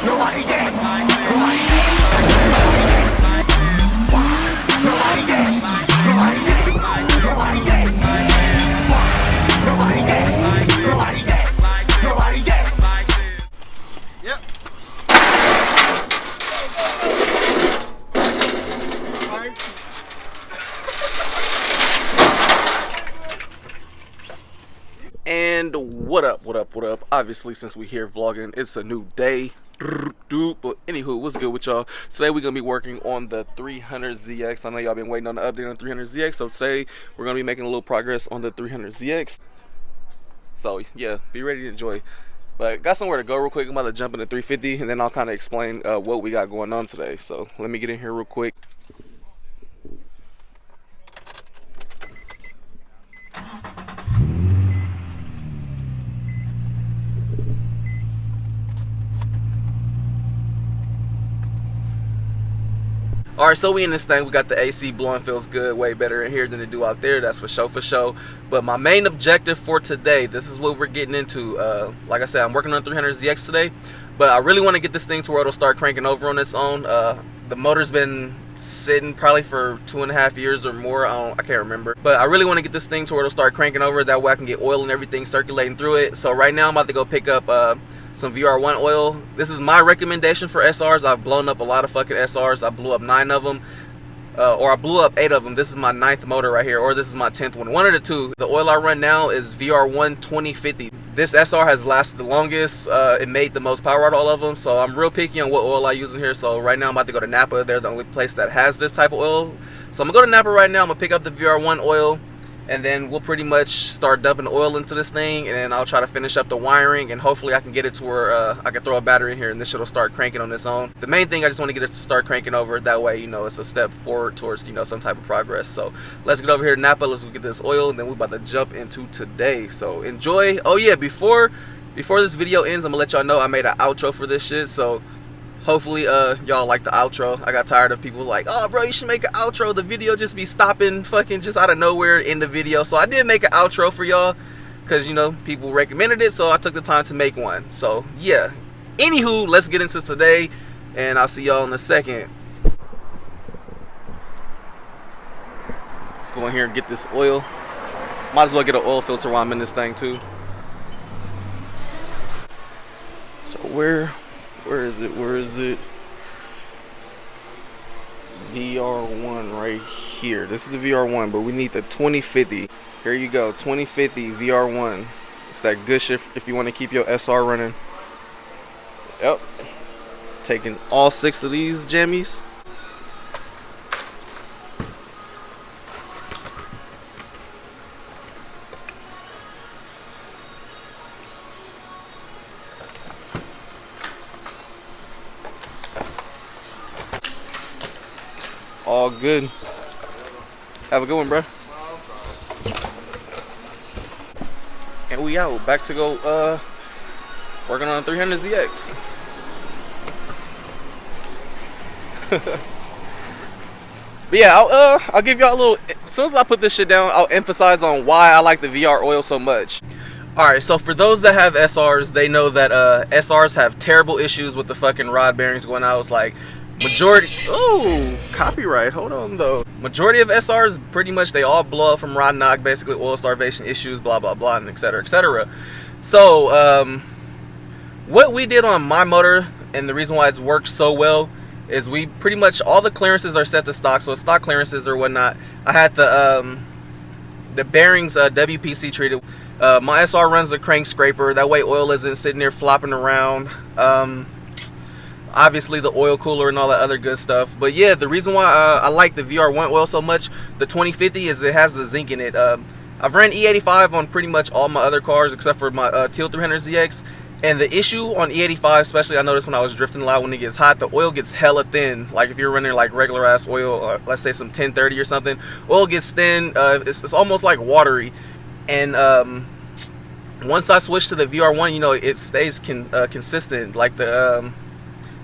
Yep. And what up? Obviously, since we here vlogging, it's a new day. But anywho, what's good with y'all? Today we're gonna be working on the 300Zx. I know y'all been waiting on the update on 300Zx, so today we're gonna be making a little progress on the 300Zx. So yeah, be ready to enjoy. But got somewhere to go real quick. I'm about to jump into 350, and then I'll kind of explain what we got going on today. So let me get in here real quick. Alright, so we in this thing. We got the AC blowing, feels good, way better in here than it do out there. That's for sure. But my main objective for today, this is what we're getting into. Like I said, I'm working on 300Zx today, but I really want to get this thing to where it'll start cranking over on its own. The motor's been sitting probably for 2.5 years or more. I can't remember, but I really want to get this thing to where it'll start cranking over. That way I can get oil and everything circulating through it. So right now I'm about to go pick up some VR1 oil. This is my recommendation for SRs. I've blown up a lot of fucking SRs. I blew up 9 of them, or I blew up 8 of them. This is my 9th motor right here, or this is my 10th one. One of the two. The oil I run now is VR1 2050. This SR has lasted the longest. It made the most power out of all of them, so I'm real picky on what oil I use in here. So right now I'm about to go to Napa. They're the only place that has this type of oil. So I'm gonna go to Napa right now. I'm gonna pick up the VR1 oil, and then we'll pretty much start dumping oil into this thing, and then I'll try to finish up the wiring, and hopefully I can get it to where I can throw a battery in here and this shit will start cranking on its own. The main thing, I just want to get it to start cranking over. That way, you know, it's a step forward towards, you know, some type of progress. So let's get over here to Napa, let's go get this oil, and then we're about to jump into today. So enjoy. Oh yeah, before this video ends, I'm gonna let y'all know I made an outro for this shit. So hopefully y'all like the outro. I got tired of people like, oh bro, you should make an outro. The video just be stopping fucking just out of nowhere in the video. So I did make an outro for y'all because, you know, people recommended it, so I took the time to make one. So yeah, anywho, let's get into today, and I'll see y'all in a second. Let's go in here and get this oil. Might as well get an oil filter while I'm in this thing too. So where is it? VR1 right here. This is the VR1, but we need the 2050. Here you go, 2050 VR1. It's that good shit if you want to keep your SR running. Yep. Taking all 6 of these jammies. All good. Have a good one, bro. And we out. Back to go working on 300Zx. But yeah, I'll give y'all a little. As soon as I put this shit down, I'll emphasize on why I like the VR oil so much. Alright, so for those that have SRs, they know that SRs have terrible issues with the fucking rod bearings going out. It's like majority. Ooh, copyright. Hold on though. Majority of SRs, pretty much, they all blow up from rod knock, basically oil starvation issues, blah blah blah, and etc etc. So what we did on my motor, and the reason why it's worked so well, is we pretty much, all the clearances are set to stock, so it's stock clearances or whatnot. I had the bearings WPC treated. My SR runs a crank scraper, that way oil isn't sitting there flopping around. Obviously the oil cooler and all that other good stuff. But yeah, the reason why I like the VR1 oil so much, the 2050, is it has the zinc in it. I've ran E85 on pretty much all my other cars except for my Teal 300Zx, and the issue on E85, especially, I noticed when I was drifting a lot, when it gets hot, the oil gets hella thin. Like if you're running like regular ass oil, let's say some 1030 or something, oil gets thin. It's almost like watery. And once I switched to the VR1, you know, it stays consistent. Like the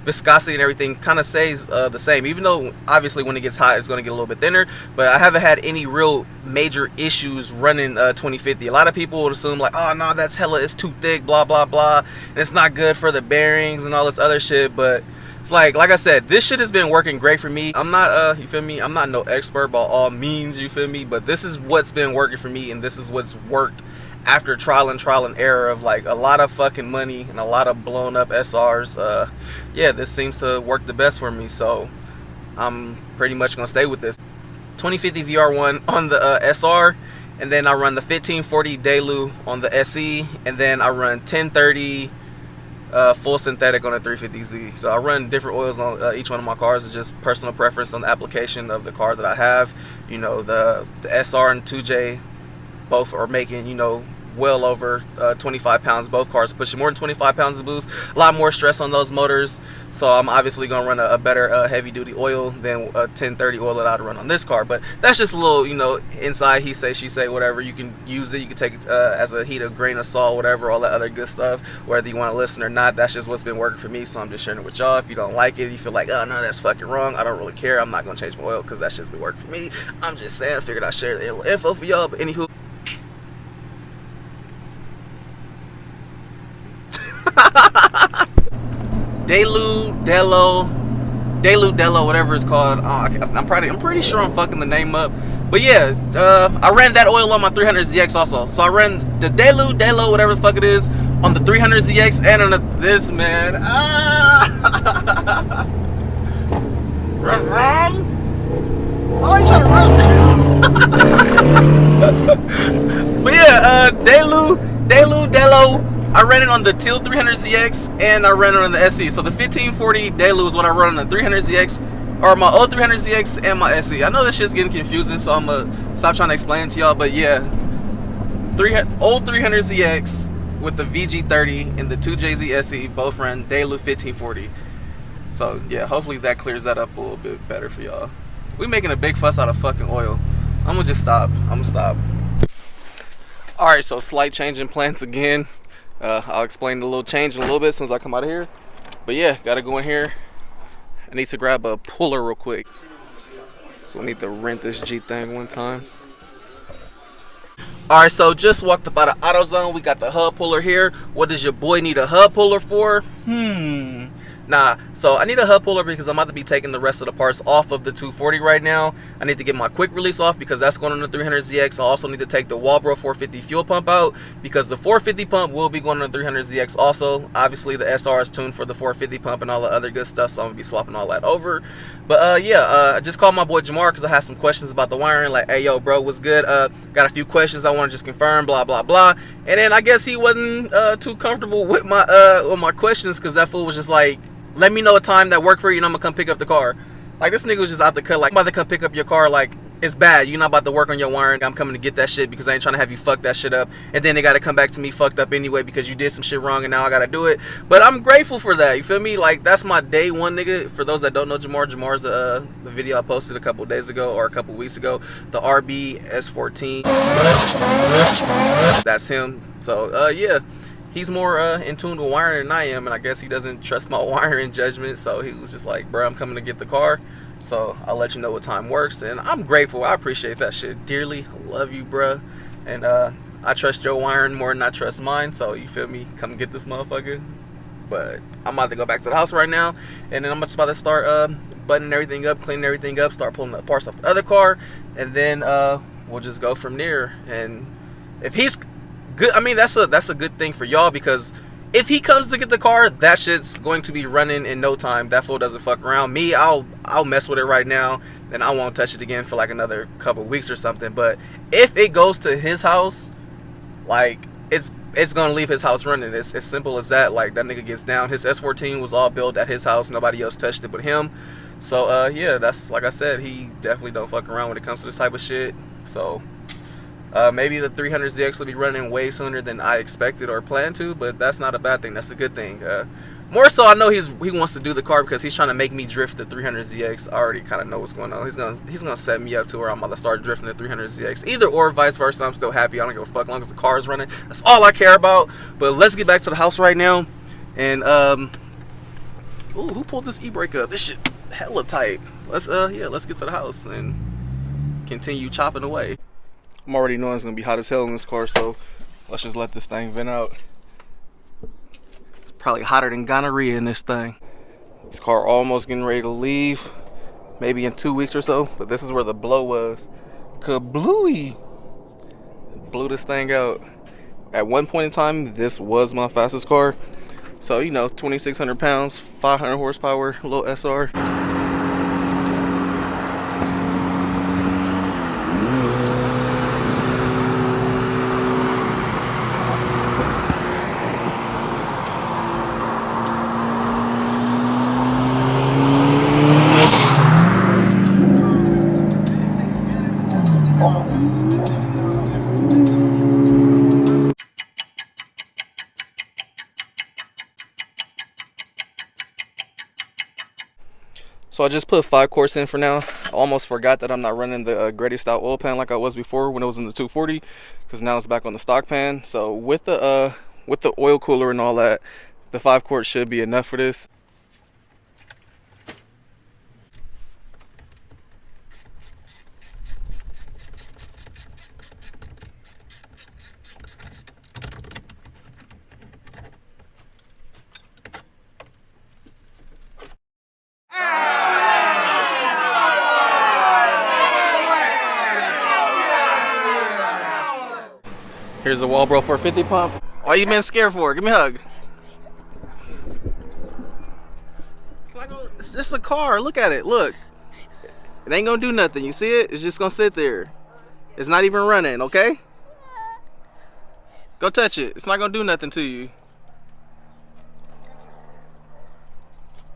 viscosity and everything kind of stays the same, even though obviously when it gets hot it's going to get a little bit thinner. But I haven't had any real major issues running 2050. A lot of people would assume like, oh no, that's hella, it's too thick, blah blah blah, and it's not good for the bearings and all this other shit. But it's like I said, this shit has been working great for me. I'm not you feel me, I'm not no expert by all means, you feel me, but this is what's been working for me, and this is what's worked after trial and error of like a lot of fucking money and a lot of blown up SRs. Yeah, this seems to work the best for me, so I'm pretty much gonna stay with this 2050 VR1 on the SR, and then I run the 1540 Delu on the SE, and then I run 1030 full synthetic on the 350Z. So I run different oils on each one of my cars. It's just personal preference on the application of the car that I have. You know, the SR and 2J both are making, you know, well over 25 pounds. Both cars pushing more than 25 pounds of boost. A lot more stress on those motors. So I'm obviously going to run a better heavy duty oil than a 1030 oil that I'd run on this car. But that's just a little, you know, inside he say, she say, whatever. You can use it. You can take it as a heat, a grain of salt, whatever, all that other good stuff. Whether you want to listen or not, that's just what's been working for me. So I'm just sharing it with y'all. If you don't like it, you feel like, oh no, that's fucking wrong, I don't really care, I'm not going to change my oil because that shit's been working for me. I'm just saying, I figured I'd share the info for y'all. But anywho, Delu, whatever it's called. I'm pretty sure I'm fucking the name up. But yeah, I ran that oil on my 300ZX also. So I ran the Delu, whatever the fuck it is, on the 300ZX and on this, man. Run. Oh, you trying to run. But yeah, Delu. I ran it on the Teal 300ZX and I ran it on the SE. So the 1540 Delu is what I run on the 300ZX, or my old 300ZX and my SE. I know this shit's getting confusing, so I'm gonna stop trying to explain it to y'all. But yeah, old 300ZX with the VG30 and the 2JZ SE both run Delu 1540. So yeah, hopefully that clears that up a little bit better for y'all. We making a big fuss out of fucking oil. I'm gonna just stop. Alright, so slight change in plans again. I'll explain the little change in a little bit as soon as I come out of here. But yeah, gotta go in here. I need to grab a puller real quick. So I need to rent this G thing one time. Alright, so just walked up out of AutoZone. We got the hub puller here. What does your boy need a hub puller for? Nah, so I need a hub puller because I'm about to be taking the rest of the parts off of the 240 right now. I need to get my quick release off because that's going on the 300ZX. I also need to take the Walbro 450 fuel pump out because the 450 pump will be going on the 300ZX also. Obviously the SR is tuned for the 450 pump and all the other good stuff, so I'm going to be swapping all that over. But yeah, I just called my boy Jamar because I had some questions about the wiring, like, hey yo bro, what's good? Got a few questions I want to just confirm, blah blah blah. And then I guess he wasn't too comfortable with my questions because that fool was just like, let me know a time that worked for you and I'm gonna come pick up the car. Like, this nigga was just out the cut, like, I'm about to come pick up your car, like, it's bad, you're not about to work on your wiring, I'm coming to get that shit because I ain't trying to have you fuck that shit up, and then they gotta come back to me fucked up anyway because you did some shit wrong and now I gotta do it. But I'm grateful for that, you feel me? Like, that's my day one nigga. For those that don't know Jamar's the video I posted a couple days ago or a couple weeks ago, the RB S14, that's him. So yeah, he's more in tune with wiring than I am, and I guess he doesn't trust my wiring judgment, so he was just like, bro, I'm coming to get the car, so I'll let you know what time works. And I'm grateful, I appreciate that shit dearly. I love you, bro. And I trust your wiring more than I trust mine, so you feel me, come get this motherfucker. But I'm about to go back to the house right now, and then I'm just about to start buttoning everything up, cleaning everything up, start pulling the parts off the other car, and then we'll just go from there. And if he's good, I mean, that's a good thing for y'all, because if he comes to get the car, that shit's going to be running in no time. That fool doesn't fuck around. Me, I'll mess with it right now, and I won't touch it again for like another couple weeks or something. But if it goes to his house, like, it's gonna leave his house running. It's as simple as that. Like, that nigga gets down. His S14 was all built at his house. Nobody else touched it but him. So yeah, that's, like I said, he definitely don't fuck around when it comes to this type of shit. So maybe the 300ZX will be running way sooner than I expected or planned to, but that's not a bad thing. That's a good thing. More so, I know he wants to do the car because he's trying to make me drift the 300ZX. I already kind of know what's going on. He's gonna set me up to where I'm about to start drifting the 300ZX. Either or, vice versa. I'm still happy. I don't give a fuck as long as the car is running. That's all I care about. But let's get back to the house right now, and Ooh, who pulled this e-brake up? This shit hella tight. Let's let's get to the house and continue chopping away. I'm already knowing it's gonna be hot as hell in this car, so let's just let this thing vent out. It's probably hotter than gonorrhea in this thing. This car almost getting ready to leave, maybe in 2 weeks or so, but this is where the blow was. Kablooey! Blew this thing out. At one point in time, this was my fastest car. So, you know, 2,600 pounds, 500 horsepower, little SR. So I just put 5 quarts in for now. I almost forgot that I'm not running the Grady style oil pan like I was before when it was in the 240, because now it's back on the stock pan. So with the oil cooler and all that, the 5 quarts should be enough for this. Here's the Walbro 450 pump. Why you been scared for? Give me a hug. It's just a car. Look at it. Look. It ain't gonna do nothing. You see it? It's just gonna sit there. It's not even running, okay? Go touch it. It's not gonna do nothing to you.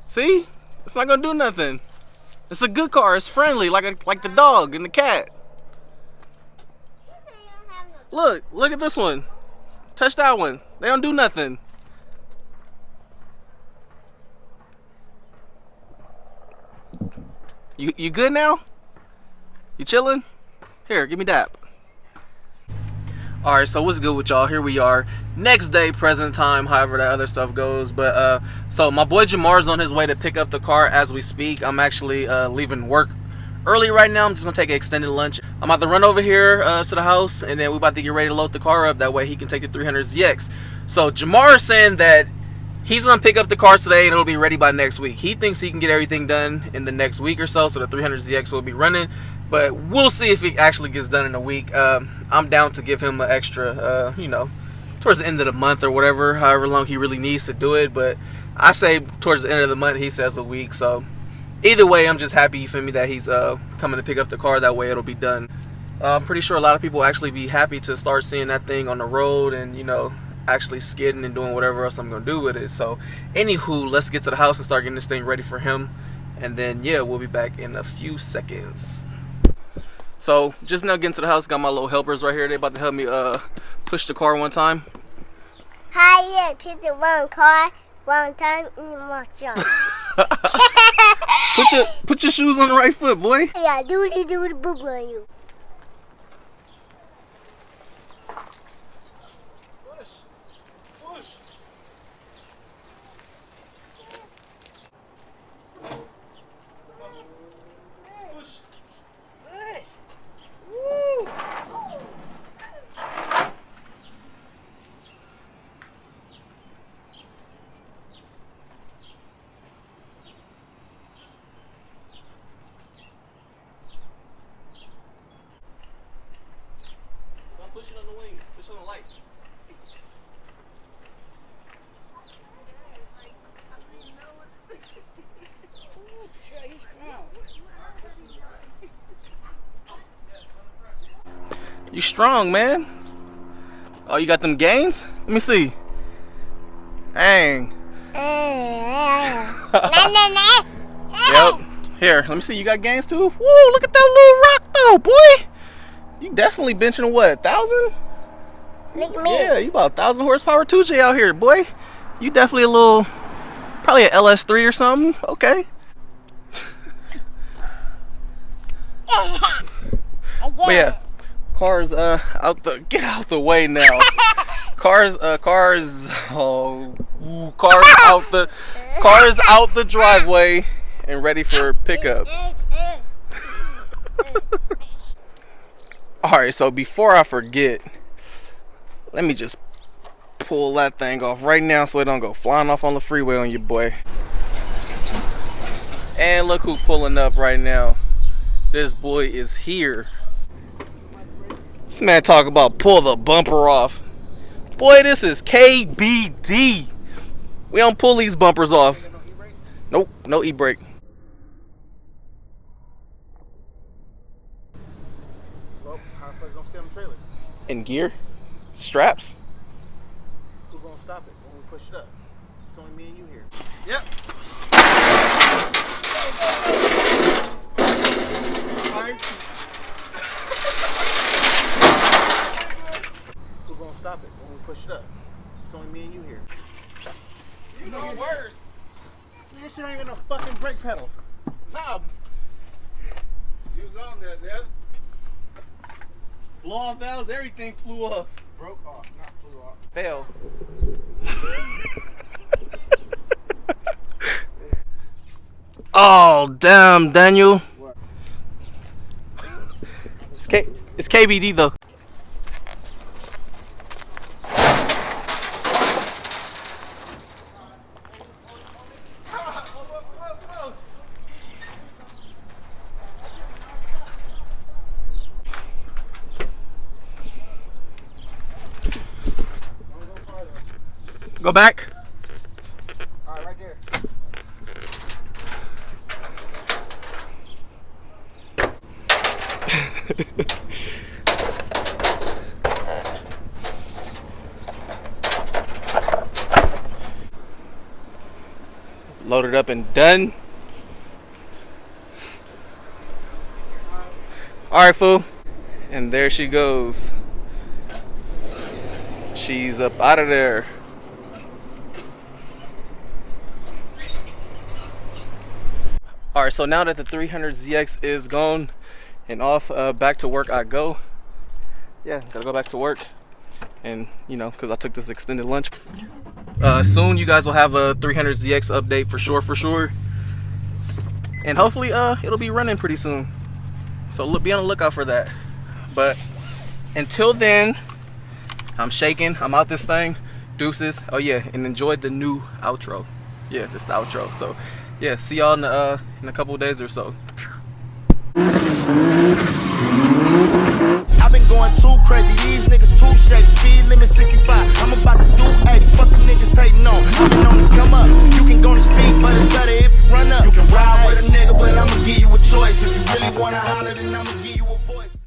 See? It's not gonna do nothing. It's a good car. It's friendly, like the dog and the cat. Look at this one. Touch that one. They don't do nothing. You good now? You chilling? Here, give me that. Alright, so what's good with y'all? Here we are. Next day, present time, however that other stuff goes. But so my boy Jamar's on his way to pick up the car as we speak. I'm actually leaving work early right now. I'm just gonna take an extended lunch. I'm about to run over here to the house, and then we're about to get ready to load the car up. That way he can take the 300Zx. So Jamar is saying that he's gonna pick up the car today and it'll be ready by next week. He thinks he can get everything done in the next week or so, so the 300Zx will be running. But we'll see if it actually gets done in a week. I'm down to give him an extra, you know, towards the end of the month or whatever, however long he really needs to do it. But I say towards the end of the month, he says a week. So either way, I'm just happy, you feel me, that he's coming to pick up the car. That way it'll be done. I'm pretty sure a lot of people will actually be happy to start seeing that thing on the road and, you know, actually skidding and doing whatever else I'm gonna do with it. So anywho, let's get to the house and start getting this thing ready for him, and then yeah, we'll be back in a few seconds. So just now getting to the house, got my little helpers right here. They about to help me push the car one time. Hi, push the one car one time in my shop. put your shoes on the right foot, boy. Yeah, do the boo on you. Push it on the wing, push on the lights. You strong, man. Oh, you got them gains? Let me see. Dang. Yep. Here, let me see. You got gains too? Woo, look at that little rock though, boy. You definitely benching what, 1,000? Look at me. Yeah, you about 1,000 horsepower 2J out here, boy. You definitely a little, probably an LS3 or something. Okay. But yeah, car's get out the way now. Cars out the driveway and ready for pickup. Alright, so before I forget, let me just pull that thing off right now so it don't go flying off on the freeway on you, boy. And look who pulling up right now. This boy is here. This man talk about pull the bumper off. Boy, this is KBD. We don't pull these bumpers off. Nope, no e-brake. Well, how the fuck gonna stay on the trailer? In gear? Straps? Who's gonna stop it when we push it up? It's only me and you here. Yep. Alright. Who's gonna stop it when we push it up? It's only me and you here. You know worse. This shit ain't got no fucking brake pedal. Nah. You was on that, man. Blow off valves, everything flew off. Broke off, not flew off. Fail. Oh, damn, Daniel. What? It's KBD though. Go back. Alright, right there. Loaded up and done. Alright, fool. And there she goes. She's up out of there. Alright, so now that the 300ZX is gone and off, back to work I go. Yeah, gotta go back to work. And, you know, because I took this extended lunch. Soon you guys will have a 300ZX update for sure. And hopefully it'll be running pretty soon. So be on the lookout for that. But until then, I'm shaking. I'm out this thing. Deuces. Oh yeah, and enjoyed the new outro. Yeah, this the outro. So yeah, see y'all in a couple of days or so. I've been going too crazy, these niggas too shady. Speed limit 65, I'm about to do 80. Fucking niggas hating on, I've been on the come up. You can go to speed, but it's better if you run up. You can ride with a nigga, but I'ma give you a choice. If you really wanna holler, then I'ma give you